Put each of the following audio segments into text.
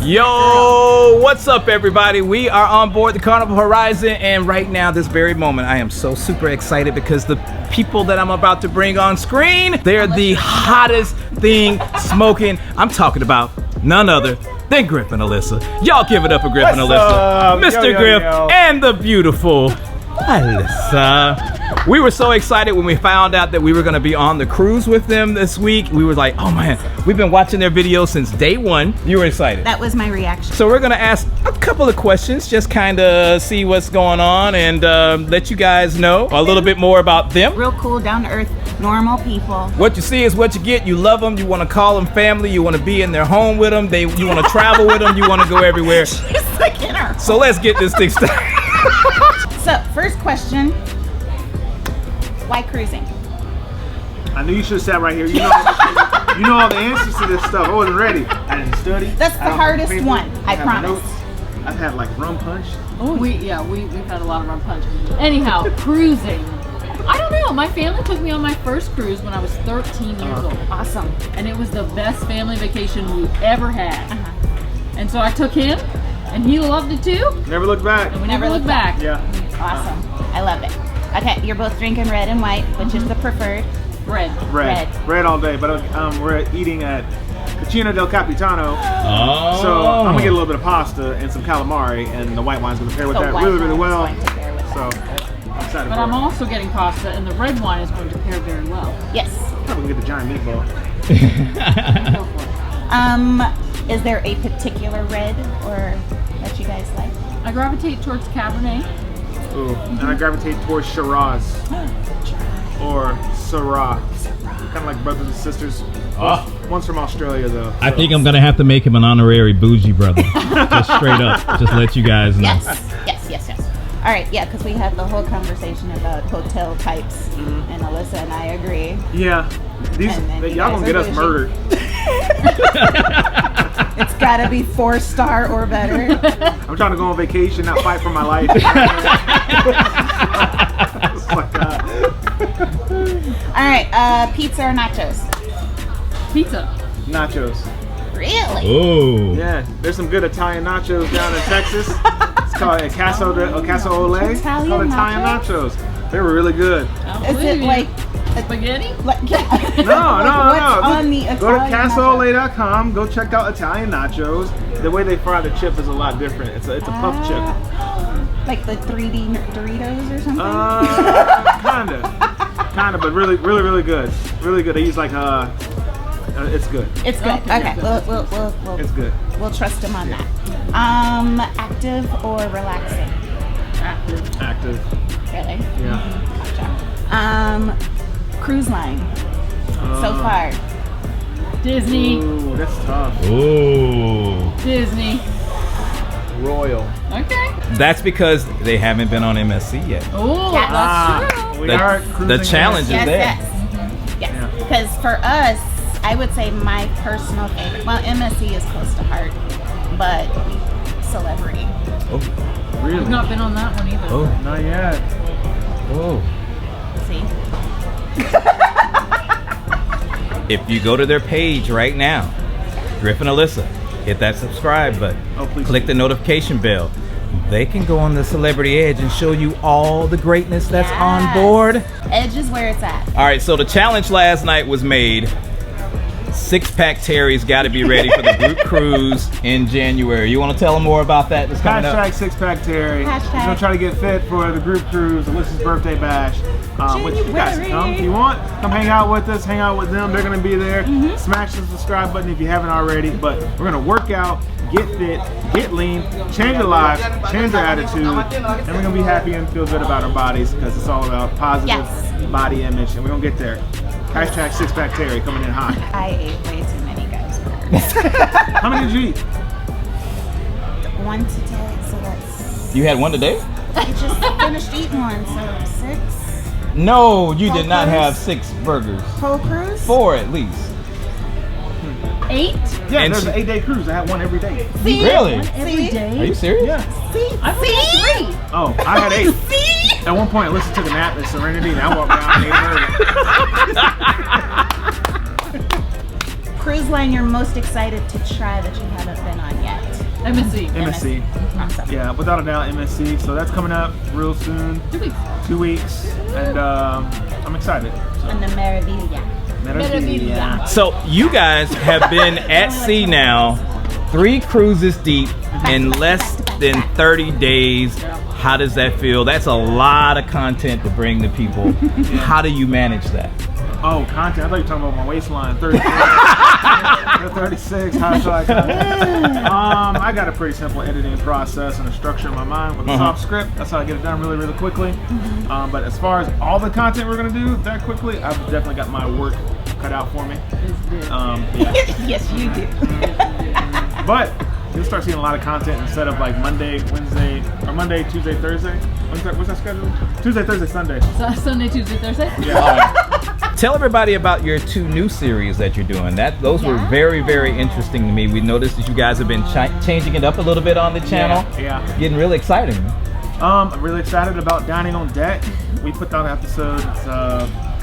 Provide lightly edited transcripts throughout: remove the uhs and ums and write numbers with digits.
Yo, what's up, everybody? We are on board the Carnival Horizon, and right now, this very moment, I am so super excited because the people that I'm about to bring on screen, they're the hottest thing smoking. I'm talking about none other than Griff and Alyssa. Y'all give it up for Griff and Alyssa. Mr. Griff and the beautiful Alyssa. We were so excited when we found out that we were going to be on the cruise with them this week. We were like, oh man, we've been watching their videos since day one. You were excited. That was my reaction. So we're going to ask a couple of questions, just kind of see what's going on and let you guys know a little bit more about them. Real cool, down to earth, normal people. What you see is what you get. You love them. You want to call them family. You want to be in their home with them. You want to travel with them. You want to go everywhere. She's like in her. So let's get this thing started. So first question. Why cruising? I knew you should have sat right here. You know all the answers to this stuff. I wasn't ready. I didn't study. That's the hardest one, I promise. I've had like rum punch. Oh, we've had a lot of rum punch. Anyhow, cruising. I don't know. My family took me on my first cruise when I was 13 years old. Awesome. And it was the best family vacation we ever had. And so I took him, and he loved it too. Never looked back. And we never looked back. Yeah. Awesome. I love it. Okay, you're both drinking red and white, which is the preferred. Red all day. But we're eating at Cucina del Capitano. Oh. So I'm gonna get a little bit of pasta and some calamari, and the white wine's gonna pair with that really well. So I'm excited. But I'm also getting pasta, and the red wine is going to pair very well. Yes. Probably get the giant meatball. Go for it. Is there a particular red or that you guys like? I gravitate towards Cabernet. Ooh. And I gravitate towards Shiraz or Syrah. Kind of like brothers and sisters. One's from Australia though. So. I think I'm going to have to make him an honorary bougie brother. Just straight up. Just let you guys know. Yes. All right, yeah, because we had the whole conversation about hotel types, and Alyssa and I agree. Yeah. Y'all gonna get us murdered. It's gotta be 4-star or better. I'm trying to go on vacation, not fight for my life. All right, pizza or nachos? Pizza. Nachos. Really? Oh. Yeah, there's some good Italian nachos down in Texas. It's called a Casso Ole. It's called Italian nachos. They were really good. Is it like spaghetti? No. What's on the Italian Go to cassoole.com. Go check out Italian nachos. The way they fry the chip is a lot different. It's a puff chip. Like the 3D Doritos or something? Kinda, but really good. Really good. They use like it's good. It's good. Okay. We'll it's good. We'll trust him on that. Active or relaxing? Active. Really? Yeah. Gotcha. Cruise line. So far. Disney. Ooh, that's tough. Ooh. Disney. Royal. Okay. That's because they haven't been on MSC yet. Oh, Yes. that's true. We are cruising. The challenge is there. Yes. Because for us, I would say my personal favorite. Well, MSC is close to heart, but Celebrity. Oh. Really? We've not been on that one either. Oh. Not yet. Oh. See? If you go to their page right now, Griff and Alyssa, hit that subscribe button. Oh, please. Click the notification bell. They can go on the Celebrity Edge and show you all the greatness that's on board. Edge is where it's at. All right, so the challenge last night was made. 6-pack Terry's got to be ready for the group cruise in January. You want to tell them more about that? That's coming up. Hashtag 6-pack Terry. Hashtag. We're gonna try to get fit for the group cruise, Alyssa's birthday bash. Which you guys can come if you want. Come hang out with us, hang out with them. They're gonna be there. Smash the subscribe button if you haven't already. But we're gonna work out, get fit, get lean, change our lives, change our attitude, and we're gonna be happy and feel good about our bodies because it's all about positive body image, and we're gonna get there. Hashtag 6-pack Terry coming in hot. I ate way too many guys burgers. How many did you eat? One today, so that's... You had one today? I just finished eating one, so 6. No, you Whole did not cruise? have 6 burgers. Whole cruise? 4 at least. 8? Yeah, And there's an 8-day cruise. I had one every day. See? Really? Every day? Are you serious? Yeah. See? I only had 3. Oh, I had 8. See? At one point, Alyssa took a nap at Serenity, and I walked around and ate her. Cruise line you're most excited to try that you haven't been on yet? MSC. Awesome. Yeah, without a doubt, MSC. So that's coming up real soon. 2 weeks. 2 weeks, and I'm excited. On the Meraviglia. Meraviglia. So you guys have been at sea now, 3 cruises deep in less than 30 days. How does that feel? That's a lot of content to bring to people. How do you manage that? Oh, content. I thought you were talking about my waistline. 36. 36. How should I got a pretty simple editing process and a structure in my mind with a soft script. That's how I get it done really, really quickly. But as far as all the content we're going to do that quickly, I've definitely got my work cut out for me. Yeah. Yes, you do. But you'll start seeing a lot of content instead of like Monday, Wednesday, or Monday, Tuesday, Thursday. What's that schedule? Tuesday, Thursday, Sunday. Sunday, Tuesday, Thursday? Yeah. Tell everybody about your 2 new series that you're doing. Those were very, very interesting to me. We noticed that you guys have been changing it up a little bit on the channel. Yeah. Getting really exciting. I'm really excited about Dining on Deck. We put out an episode, it's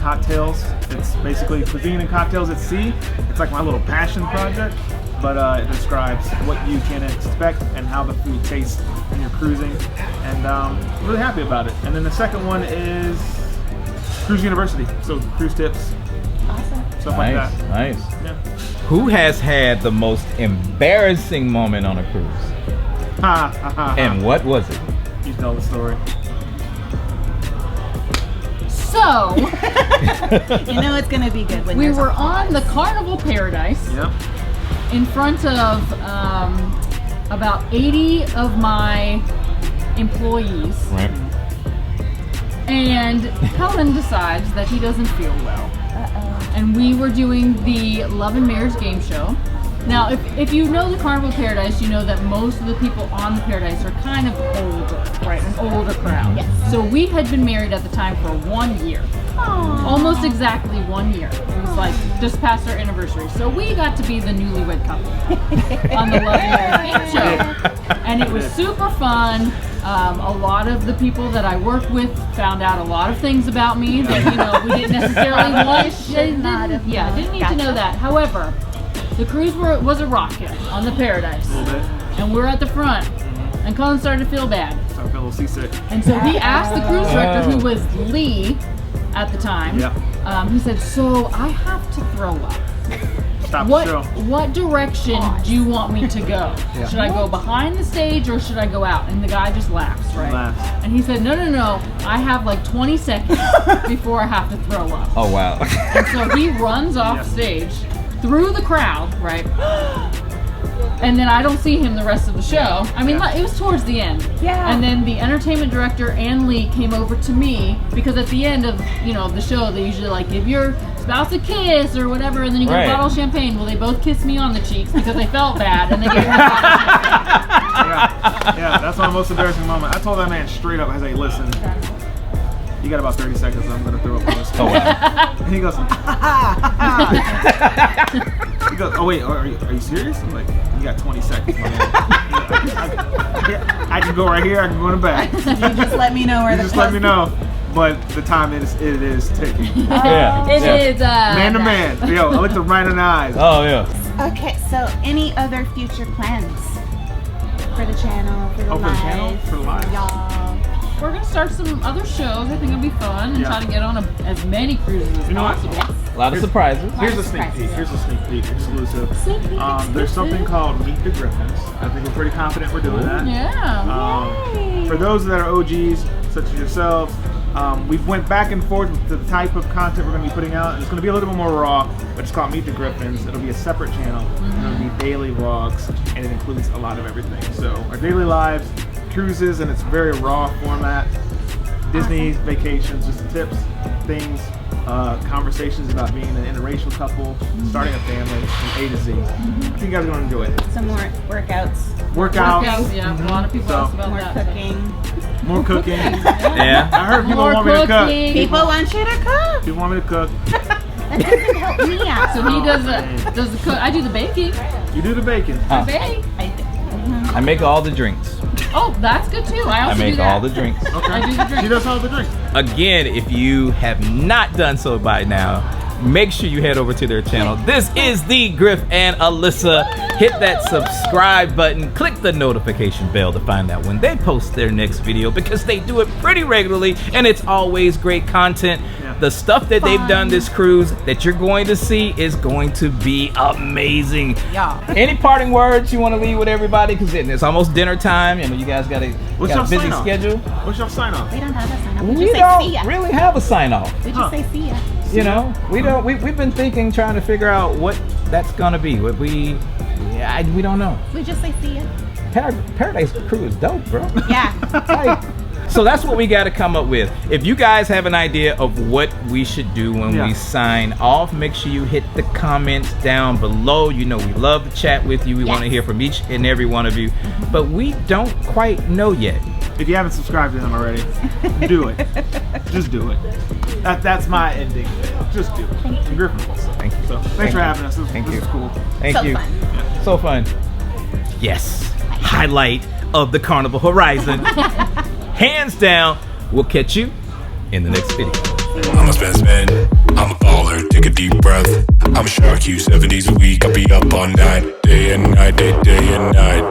cocktails. It's basically cuisine and cocktails at sea. It's like my little passion project, but it describes what you can expect and how the food tastes when you're cruising. And I'm really happy about it. And then the second one is Cruise University, so cruise tips, Awesome. stuff like that. Nice. Yeah. Who has had the most embarrassing moment on a cruise? Ha, ha, ha, And what was it? You tell the story. So, You know it's gonna be good when we there's were a on the Carnival Paradise Yep. in front of about 80 of my employees. Right. And Helen decides that he doesn't feel well. Uh-oh. And we were doing the Love and Marriage game show. Now, if you know the Carnival Paradise, you know that most of the people on the Paradise are kind of older, right? An older crowd. Yes. So we had been married at the time for 1 year. Almost exactly 1 year. It was like just past our anniversary. So we got to be the newlywed couple on the Love and Marriage game show. And it was super fun. A lot of the people that I work with found out a lot of things about me that we didn't necessarily want. Didn't need to know that. However, the cruise was a rocket on the Paradise, A little bit. and we're at the front. And Colin started to feel bad, So I feel a little seasick. and so he asked the cruise director, who was Lee at the time. Yeah. He said, "So I have to throw up. Stop What the show. what direction do you want me to go? Yeah. Should I go behind the stage or should I go out?" And the guy just laughs, right? Laughs. And he said, "No. I have like 20 seconds before I have to throw up." Oh, wow. And so he runs off Yeah. stage through the crowd, right? And then I don't see him the rest of the show. I mean, Yeah. it was towards the end. Yeah. And then the entertainment director and Lee came over to me because at the end of the show they usually like give your spouse a kiss or whatever, and then you get Right. a bottle of champagne. Well, they both kissed me on the cheeks because they felt bad, and they gave me a bottle of champagne. Yeah, that's my most embarrassing moment. I told that man straight up, I was like, listen, you got about 30 seconds, I'm gonna throw up on this. Oh, wow. And he goes, he goes, oh wait, are you serious? I'm like, you got 20 seconds, my man. I can go right here, I can go in the back. You You just let me know where the just let me know. But the time it is ticking. Yeah. It is Man to man. Yo, I looked him right in the eyes. Oh, yeah. Okay, so any other future plans for the channel, for the Oh, for the channel? For the live? Y'all. We're gonna start some other shows. I think it'll be fun and Yeah. try to get on as many cruises as You know what? possible. A lot of surprises. Here's a sneak peek. Here's a sneak peek exclusive. There's something called Meet the Griffins. I think we're pretty confident we're doing that. Yeah. Yay. For those that are OGs, such as yourselves, we've went back and forth with the type of content we're going to be putting out. And it's going to be a little bit more raw, but it's called Meet the Griffins. It'll be a separate channel. It'll be daily vlogs, and it includes a lot of everything. So our daily lives, cruises, and it's very raw format. Disney vacations, just tips, things, conversations about being an interracial couple, starting a family, from A to Z. I think you guys are going to enjoy it. Some more workouts, Workouts, Yeah, a lot of people So- ask about more that. cooking. more cooking. Yeah. I heard people More want me to cook. cooking. People want you to cook. People want me to cook. That doesn't help me out. So he does man. the cook. I do the baking. You do the bacon. Huh. Bake. I make all the drinks. Oh, that's good too. I I also do make that. all the drinks. Okay. I do the drinks. She does all the drinks. Again, if you have not done so by now, make sure you head over to their channel. This is the Griff and Alyssa. Hit that subscribe button, click the notification bell to find out when they post their next video, because they do it pretty regularly and it's always great content. The stuff that they've done this cruise that you're going to see is going to be amazing. Yeah. Any parting words you want to leave with everybody? Because it's almost dinner time. You know, you guys got a busy schedule. What's your sign off? We don't have a sign off. We We just say don't see ya. really have a sign off. We just say see ya. You know, we don't. We've been thinking, trying to figure out what that's gonna be. What we don't know. We just say see ya. Paradise Crew is dope, bro. Yeah. Like, so that's what we got to come up with. If you guys have an idea of what we should do when we sign off, make sure you hit the comments down below. You know, we love to chat with you. We want to hear from each and every one of you, but we don't quite know yet. If you haven't subscribed to him already, do it. Just do it. That's my ending. Just do it. Griff and Alyssa. Thank you. So thanks for having us. This you. is cool. Thank So you. fun. So fun. Yes. Highlight of the Carnival Horizon. Hands down. We'll catch you in the next video. I'm a spaceman, I'm a baller, take a deep breath. I'm a shark, you 7 days a week, I'll be up all night, day and night, day and night.